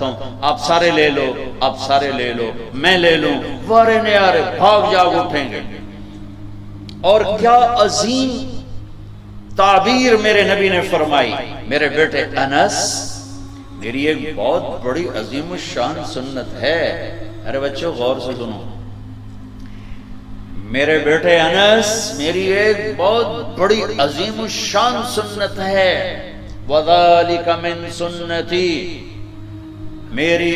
ہوں، آپ سارے لے لو، آپ سارے لے لو، میں لے لوں، وارے نیارے بھاگ جاگ اٹھیں گے۔ اور کیا عظیم تعبیر میرے نبی نے فرمائی، میرے بیٹے انس، میری ایک بہت بڑی عظیم الشان سنت ہے۔ ارے بچوں غور سے سنو، میرے بیٹے انس، میری ایک بہت بڑی عظیم الشان سنت ہے۔ وَذَلِكَ مِن سُنَّتِي، میری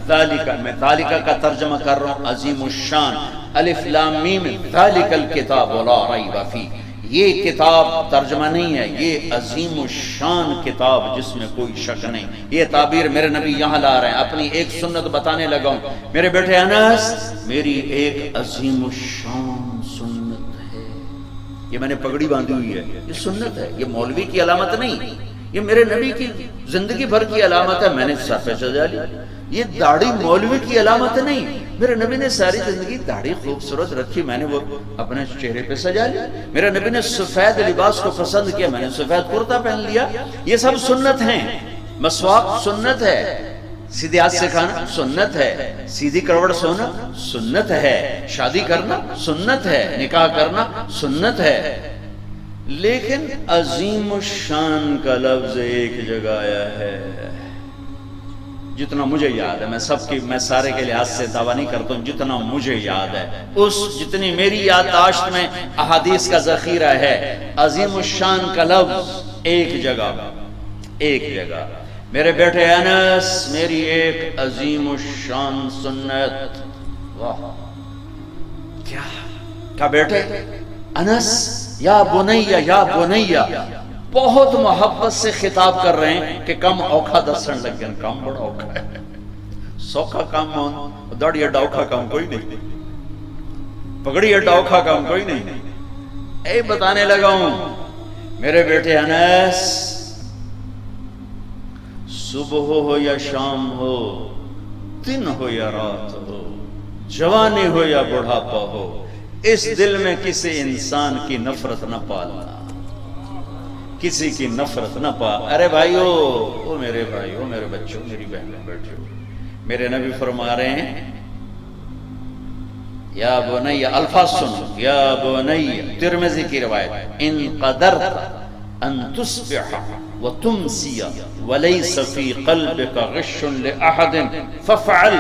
ذالک، میں ذالک کا ترجمہ کر رہا ہوں عظیم الشان، الف لام میم ذالک الکتاب لا ریب فیہ، یہ کتاب ترجمہ نہیں ہے، یہ عظیم الشان کتاب جس میں کوئی شک نہیں۔ یہ تعبیر میرے نبی یہاں لا رہے ہیں، اپنی ایک سنت بتانے لگا ہوں۔ میرے بیٹے انس، میری ایک عظیم الشان سنت ہے۔ یہ میں نے پگڑی باندھی ہوئی ہے، یہ سنت ہے، یہ مولوی کی علامت نہیں، یہ میرے نبی کی زندگی بھر کی علامت ہے۔ میں نے سر پہ سجا لی، یہ داڑھی مولوی کی علامت نہیں، میرے نبی نے ساری زندگی داڑھی خوبصورت رکھی، میں نے وہ اپنے چہرے پہ سجا لی۔ میرے نبی نے سفید لباس کو پسند کیا، میں نے سفید کرتا پہن لیا۔ یہ سب سنت ہیں۔ مسواک سنت ہے، سیدھے ہاتھ سے کھانا سنت ہے، سیدھی کروٹ سونا سنت ہے، شادی کرنا سنت ہے، نکاح کرنا سنت ہے۔ لیکن عظیم الشان کا لفظ ایک جگہ آیا ہے، جتنا مجھے یاد ہے، میں سارے کے لحاظ سے دعویٰ نہیں کرتا ہوں، جتنا مجھے یاد ہے، جتنی میری یادداشت میں احادیث کا ذخیرہ ہے، عظیم الشان کا لفظ ایک جگہ۔ میرے بیٹے انس، میری ایک عظیم الشان سنت۔ واہ، کیا بیٹے انس، یا بنیا یا بنیا، بہت محبت سے خطاب کر رہے ہیں کہ کم اوکھا دسن لگن، کم بڑا اوکھا ہے، سوکھا کام ہون، داڑھی اڈا اوکھا کام کوئی نہیں، پگڑی اڈا اوکھا کام کوئی نہیں۔ اے بتانے لگا ہوں، میرے بیٹے انس، صبح ہو یا شام ہو، دن ہو یا رات ہو، جوانی ہو یا بڑھاپا ہو، اس دل میں کسی انسان کی نفرت نہ پالنا، کسی کی نفرت نہ پال۔ ارے بھائیو، او میرے بھائیو، میرے بچوں، میری بہنوں، بیٹھو، میرے نبی فرما رہے ہیں، یا بنی، الفاظ سنو، یا بنی، ترمذی کی روایت، ان قدرت ان تصبح وتمسی وليس في قلبك غش لأحد فافعل،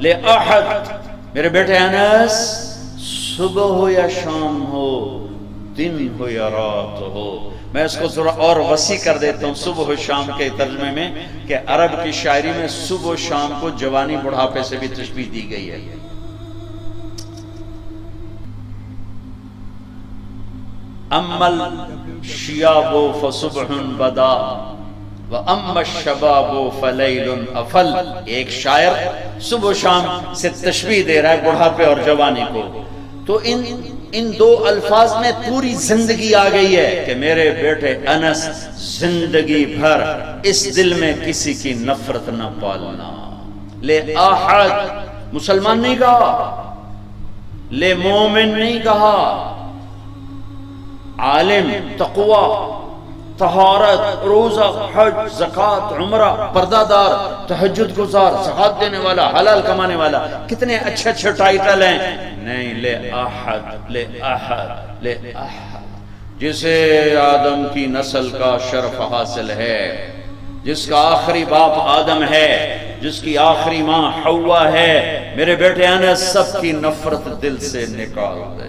لأحد۔ میرے بیٹے انس، صبح ہو یا شام ہو، دن ہو یا رات ہو، میں اس کو تھوڑا اور وسیع کر دیتا ہوں صبح و شام کے ترجمے میں، کہ عرب کی شاعری میں صبح و شام کو جوانی بڑھاپے سے بھی تشبیہ دی گئی ہے۔ اما الشیاب فصبح بدا وَأَمَّا الشَّبَابُ فَلَيْلٌ أَفَلْ، ایک شاعر صبح و شام سے تشبیہ دے رہا ہے بڑھاپے اور جوانی کو۔ تو ان دو الفاظ میں پوری زندگی آ گئی ہے کہ میرے بیٹے انس، زندگی بھر اس دل میں کسی کی نفرت نہ پالنا۔ لے احد، مسلمان نہیں کہا، لے مومن نہیں کہا، عالم، تقوی، طہارت، روزہ، حج، زکوٰۃ، عمرہ، پردہ دار، تہجد گزار، زکوٰۃ دینے والا، حلال کمانے والا، کتنے اچھے اچھے ٹائٹل ہیں۔ نہیں، لے احد، لے احد، لے احد، جسے آدم کی نسل کا شرف حاصل ہے، جس کا آخری باپ آدم ہے، جس کی آخری ماں حوا ہے، میرے بیٹے انس، سب کی نفرت دل سے نکال دے۔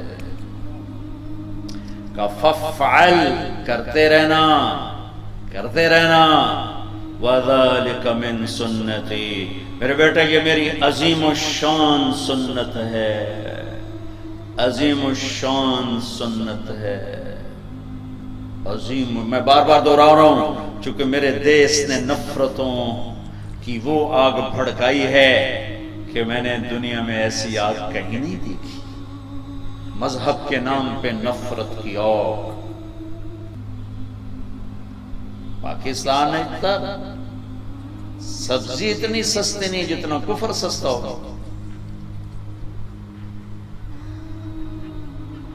فَافْعَلْ، کرتے رہنا، کرتے رہنا، وَذَلِكَ مِن سُنَّتِي، میرے بیٹے یہ میری عظیم الشان سنت ہے، عظیم الشان سنت ہے، عظیم۔ میں بار بار دہرا رہا ہوں، چونکہ میرے دیس نے نفرتوں کی وہ آگ بھڑکائی ہے کہ میں نے دنیا میں ایسی آگ کہیں نہیں دیکھی۔ مذہب کے نام پہ نفرت کی آگ۔ پاکستان میں سبزی اتنی سستی نہیں جتنا کفر سستا ہوگا،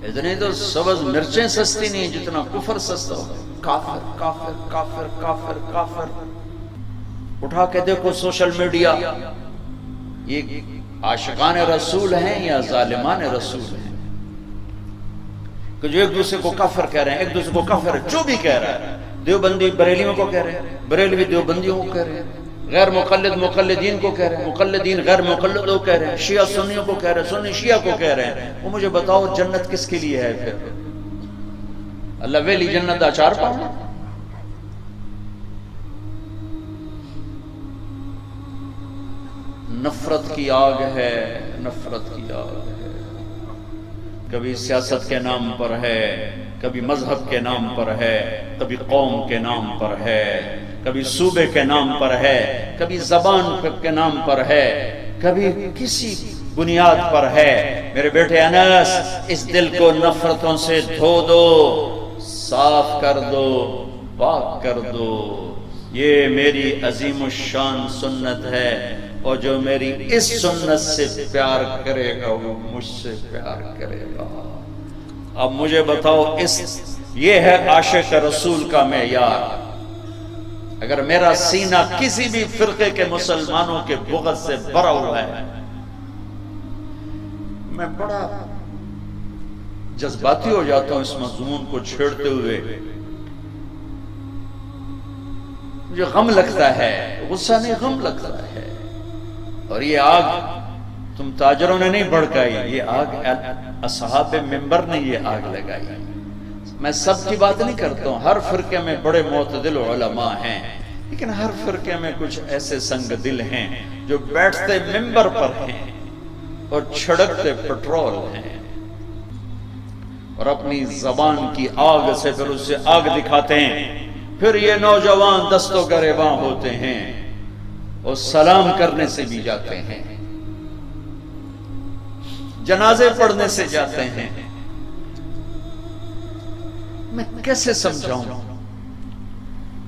اتنی تو سبز مرچیں سستی نہیں جتنا کفر سستا ہوگا۔ کافر کافر کافر کافر کافر، اٹھا کے دیکھو سوشل میڈیا، یہ عاشقان رسول ہیں یا ظالمان رسول ہیں کہ جو ایک دوسرے کو کافر کہہ رہے ہیں، ایک دوسرے کو کافر جو بھی کہہ رہا ہے، دیوبندی بریلیوں کو کہہ رہے ہیں، بریلوی دیوبندیوں کو کہہ رہے ہیں، غیر مقلد مقلدین کو کہہ رہے ہیں، مقلدین غیر مقلدوں کو کہہ رہے ہیں، شیعہ سنیوں کو کہہ رہے ہیں، سنی شیعہ کو کہہ رہے ہیں۔ وہ مجھے بتاؤ جنت کس کے لیے ہے پھر؟ اللہ ویلی جنت دا چار پاؤں؟ نفرت کی آگ ہے، نفرت کی آگ ہے، کبھی سیاست کے نام پر ہے، کبھی مذہب کے نام پر ہے، کبھی قوم کے نام پر ہے، کبھی صوبے کے نام پر ہے، کبھی زبان کے نام پر ہے، کبھی کسی بنیاد پر ہے۔ میرے بیٹے انس، اس دل کو نفرتوں سے دھو دو، صاف کر دو، پاک کر دو۔ یہ میری عظیم الشان سنت ہے، اور جو میری اس سنت سے پیار کرے گا وہ مجھ سے پیار کرے گا۔ اب مجھے بتاؤ، یہ ہے عاشق رسول کا معیار۔ اگر میرا سینہ کسی بھی فرقے کے مسلمانوں کے بغض سے بھرا ہوا ہے، میں بڑا جذباتی ہو جاتا ہوں اس مضمون کو چھیڑتے ہوئے، مجھے غم لگتا ہے، غصہ نہیں غم لگتا ہے۔ اور یہ آگ تم تاجروں نے نہیں بھڑکائی، یہ آگ اصحاب ممبر نے یہ آگ لگائی۔ میں سب کی بات نہیں کرتا ہوں، ہر فرقے میں بڑے معتدل علماء ہیں، لیکن ہر فرقے میں کچھ ایسے سنگ دل ہیں جو بیٹھتے ممبر پر ہیں اور چھڑکتے پٹرول ہیں، اور اپنی زبان کی آگ سے پھر اس سے آگ دکھاتے ہیں۔ پھر یہ نوجوان دست و گریباں ہوتے ہیں اور سلام کرنے سے بھی جاتے ہیں، جنازے پڑھنے سے جاتے ہیں۔ میں کیسے سمجھاؤں؟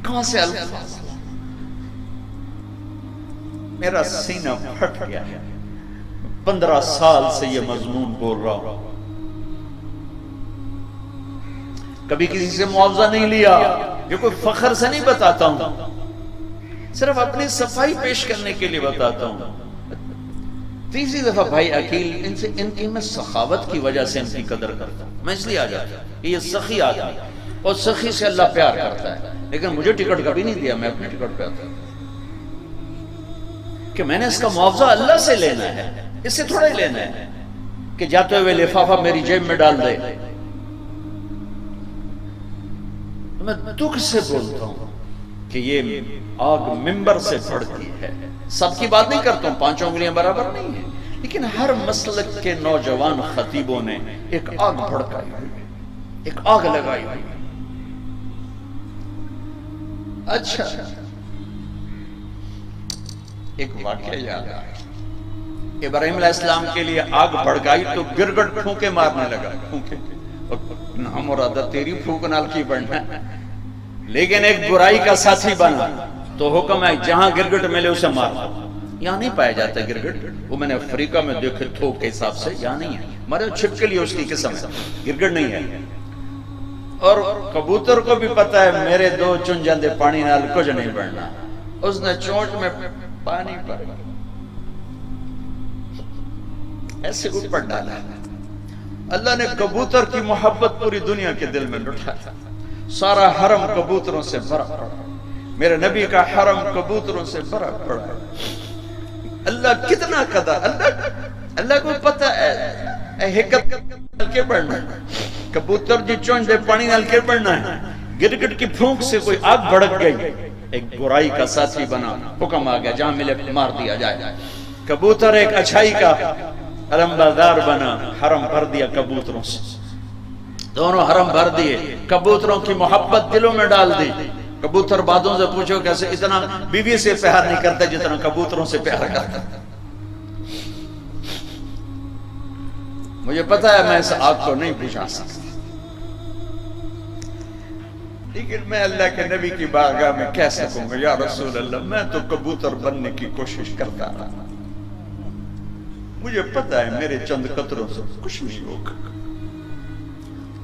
کہاں سے الفاظ؟ میرا سینہ پھٹ گیا ہے۔ 15 سال سے یہ مضمون بول رہا ہوں، کبھی کسی سے معاوضہ نہیں لیا، یہ کوئی فخر سے نہیں بتاتا ہوں، صرف اپنی صفائی پیش کرنے کے لیے بتاتا ہوں۔ تیسری دفعہ بھائی عقیل، ان کی میں سخاوت کی وجہ سے ان کی قدر کرتا ہوں، میں اس لیے آ جاتا ہوں کہ یہ سخی آدمی، اور سخی سے اللہ پیار کرتا ہے۔ لیکن مجھے ٹکٹ کبھی نہیں دیا، میں اپنے ٹکٹ پہ آتا ہوں کہ میں نے اس کا معاوضہ اللہ سے لینا ہے، اس سے تھوڑا ہی لینا ہے کہ جاتے ہوئے لفافہ میری جیب میں ڈال دے۔ تو میں دکھ سے بولتا ہوں کہ یہ آگ ممبر سے بڑھتی ہے۔ سب کی بات نہیں کرتا ہوں، 5 انگلیاں برابر نہیں ہیں، لیکن ہر مسلک کے نوجوان خطیبوں نے ایک آگ بھڑکائی ہوئی، ایک آگ لگائی ہوئی۔ اچھا، ایک واقعہ یاد آیا، ابراہیم علیہ السلام کے لیے آگ بھڑکائی تو گرگٹ پھونکے مارنے لگا، پھونکے، نام مرادہ تیری پھونک نال کی بڑھنا ہے، لیکن ایک برائی کا ساتھی بنا تو حکم ہے جہاں گرگٹ ملے اسے مار دو۔ یہاں نہیں پایا جاتا گرگٹ، وہ میں نے افریقہ میں دیکھے تھوک کے حساب سے، یہاں نہیں ہے، مارے چھپ کے لیے اس کی قسم ہے، گرگٹ نہیں ہے۔ اور کبوتر کو بھی پتا ہے میرے 2 چن جاندے پانی نال کچھ نہیں بڑھنا، اس نے چونچ میں پانی پر ایسے اوپر ڈالا۔ اللہ نے کبوتر کی محبت پوری دنیا کے دل میں لٹھایا، سارا حرم کبوتروں سے بھرا پڑا، میرے نبی کا حرم کبوتروں سے بھرا پڑا۔ اللہ کتنا قدر، اللہ کو پتہ ہے حکمت نال کے بڑھنا ہے، کبوتر جی چونچ دے پانی نال کے بڑھنا ہے، گرگٹ کی پھونک سے کوئی آگ بھڑک گئی، ایک برائی کا ساتھی بنا، حکم آ گیا جہاں ملے مار دیا جائے۔ کبوتر ایک اچھائی کا علمبردار بنا، حرم بھر دیا کبوتروں سے، دونوں حرم بھر دیے، کبوتروں کی محبت دلوں میں ڈال دی۔ کبوتر بادوں سے پوچھو کیسے اتنا بیوی سے پیار نہیں کرتا جتنا کبوتروں سے پیار کرتا۔ مجھے پتا ہے میں اس آگ کو نہیں بجھا سکتا، لیکن میں اللہ کے نبی کی بارگاہ میں کہہ سکوں گا یا رسول اللہ میں تو کبوتر بننے کی کوشش کرتا رہا، مجھے پتا ہے میرے چند قطروں سے کچھ نہیں ہوگا۔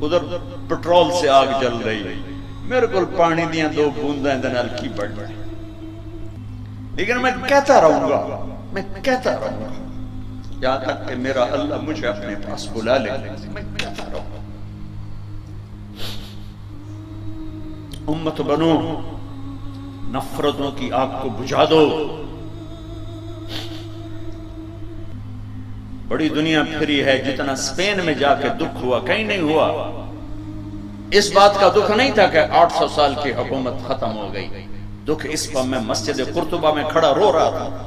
ادھر پٹرول سے آگ جل رہی، میرے کو پانی دیا 2 بوندیں دنال کی بڑھ۔ لیکن میں کہتا رہوں گا، میں کہتا رہوں گا یہاں تک کہ میرا اللہ مجھے اپنے پاس بلا لے، میں کہتا رہوں گا امت بنو، نفرتوں کی آگ کو بجھا دو۔ بڑی دنیا پھری ہے، جتنا اسپین میں جا کے دکھ ہوا کہیں نہیں ہوا۔ اس بات کا دکھ نہیں تھا کہ 800 سال کی حکومت ختم ہو گئی، دکھ اس پر میں مسجد قرطبہ میں کھڑا رو رہا تھا۔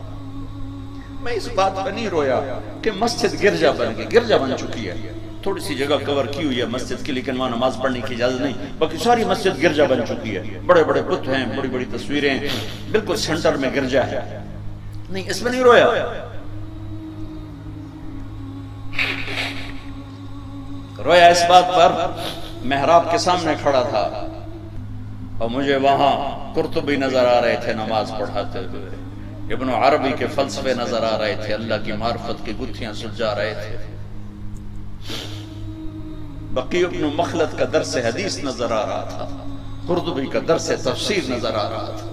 میں اس بات پر نہیں رویا کہ مسجد گرجا بن گئی، گرجا بن چکی ہے، تھوڑی سی جگہ کور کی ہوئی ہے مسجد کی، لیکن وہاں نماز پڑھنے کی اجازت نہیں، باقی ساری مسجد گرجا بن چکی ہے، بڑے بڑے بت ہیں، بڑی بڑی تصویریں ہیں، بالکل سینٹر میں گرجا ہے۔ نہیں، اس میں نہیں رویا۔ رویا اس بات پر محراب کے سامنے کھڑا تھا اور مجھے وہاں قرطبی نظر آ رہے تھے نماز پڑھاتے ہوئے، ابن عربی کے فلسفے نظر آ رہے تھے، اللہ کی معرفت کی گتھیاں سلجھا رہے تھے، بقی ابن مخلد کا درس حدیث نظر آ رہا تھا، قرطبی کا درس تفسیر نظر آ رہا تھا،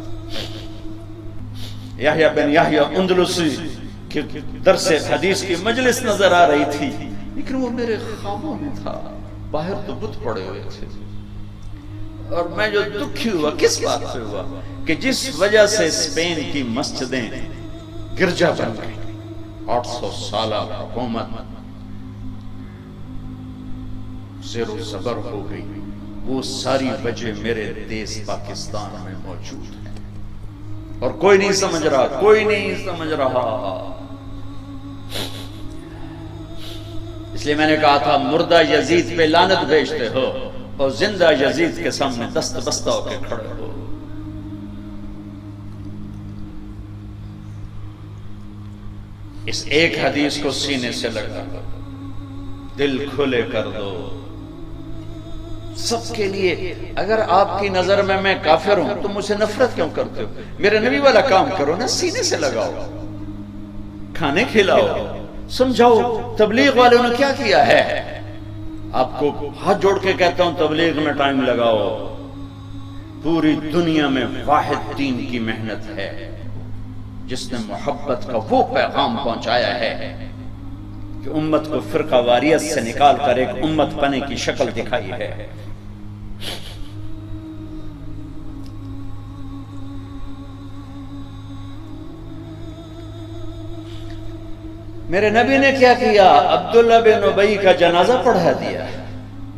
یحییٰ بن یحییٰ اندلسی کے درس حدیث کی مجلس نظر آ رہی تھی، لیکن وہ میرے خوابوں میں تھا، باہر تو بت پڑے ہوئے تھے۔ اور میں جو دکھی ہوا کس بات پہ ہوا کہ جس وجہ سے اسپین کی مسجدیں گرجا بن گئی، 800 سالہ حکومت زیر و زبر ہو گئی، وہ ساری وجہ میرے دیس پاکستان میں موجود ہے اور کوئی نہیں سمجھ رہا، کوئی نہیں سمجھ رہا۔ اس لیے میں نے کہا تھا مردہ یزید پہ لعنت بھیجتے ہو اور زندہ یزید کے سامنے دست بستہ ہو کے کھڑے ہو۔ اس ایک حدیث کو سینے سے لگا کر دل کھلے کر دو سب کے لیے۔ اگر آپ کی نظر میں کافر ہوں تو مجھ سے نفرت کیوں کرتے ہو؟ میرے نبی والا کام کرو نا، سینے سے لگاؤ، کھانے کھلاؤ، سمجھاؤ۔ تبلیغ والوں نے کیا کیا ہے؟ آپ کو ہاتھ جوڑ کے کہتا ہوں تبلیغ میں ٹائم لگاؤ۔ پوری دنیا میں واحد دین کی محنت ہے جس نے محبت کا وہ پیغام پہنچایا ہے کہ امت کو فرقہ واریت سے نکال کر ایک امت پنے کی شکل دکھائی ہے۔ میرے نبی نے کیا کیا؟ عبداللہ بن ابی کا جنازہ پڑھا دیا۔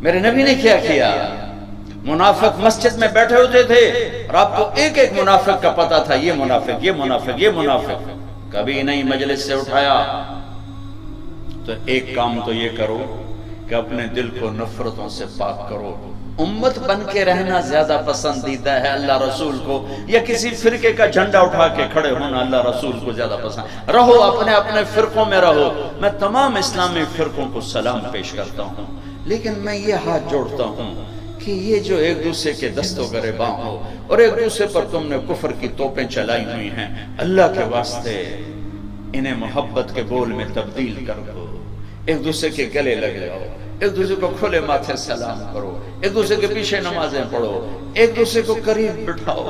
میرے نبی نے کیا کیا؟ منافق مسجد میں بیٹھے ہوتے تھے اور آپ کو ایک ایک منافق کا پتہ تھا، یہ منافق، یہ منافق، یہ منافق، کبھی نہیں مجلس سے اٹھایا۔ تو ایک کام تو یہ کرو کہ اپنے دل کو نفرتوں سے پاک کرو۔ امت بن کے رہنا زیادہ پسندیدہ ہے اللہ رسول کو، یا کسی فرقے کا جھنڈا اٹھا کے کھڑے ہونا اللہ رسول کو زیادہ پسند؟ رہو اپنے اپنے فرقوں میں رہو۔ میں تمام اسلامی فرقوں کو سلام پیش کرتا ہوں، لیکن میں یہ ہاتھ جوڑتا ہوں کہ یہ جو ایک دوسرے کے دست و گریباں ہو اور ایک دوسرے پر تم نے کفر کی توپیں چلائی ہوئی ہیں، اللہ کے واسطے انہیں محبت کے بول میں تبدیل کر دو، ایک دوسرے کے گلے لگ جاؤ، ایک دوسرے کو کھلے ماتھے سلام کرو، ایک دوسرے کے پیچھے نمازیں پڑھو، ایک دوسرے کو قریب بٹھاؤ۔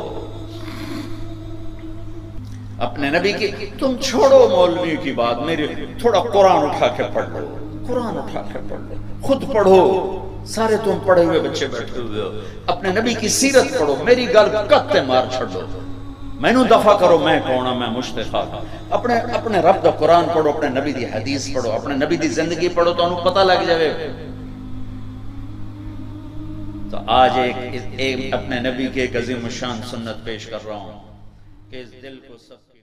اپنے نبی کی تم چھوڑو مولوی کی بات، میری تھوڑا قرآن اٹھا کے پڑھ لو، قرآن اٹھا کے پڑھ لو، خود پڑھو، سارے تم پڑھے ہوئے بچے بیٹھے ہوئے ہو، اپنے نبی کی سیرت پڑھو، میری گل کتے مار چھڑو، میں نو دفع کرو میں کون ہوں، میں مشتاق ہوں۔ اپنے رب دا قرآن پڑھو، اپنے نبی دی حدیث پڑھو، اپنے نبی دی زندگی پڑھو تو انہوں پتہ لگ جائے۔ تو آج ایک اپنے نبی کے ایک عظیم الشان سنت پیش کر رہا ہوں کہ اس دل کو سب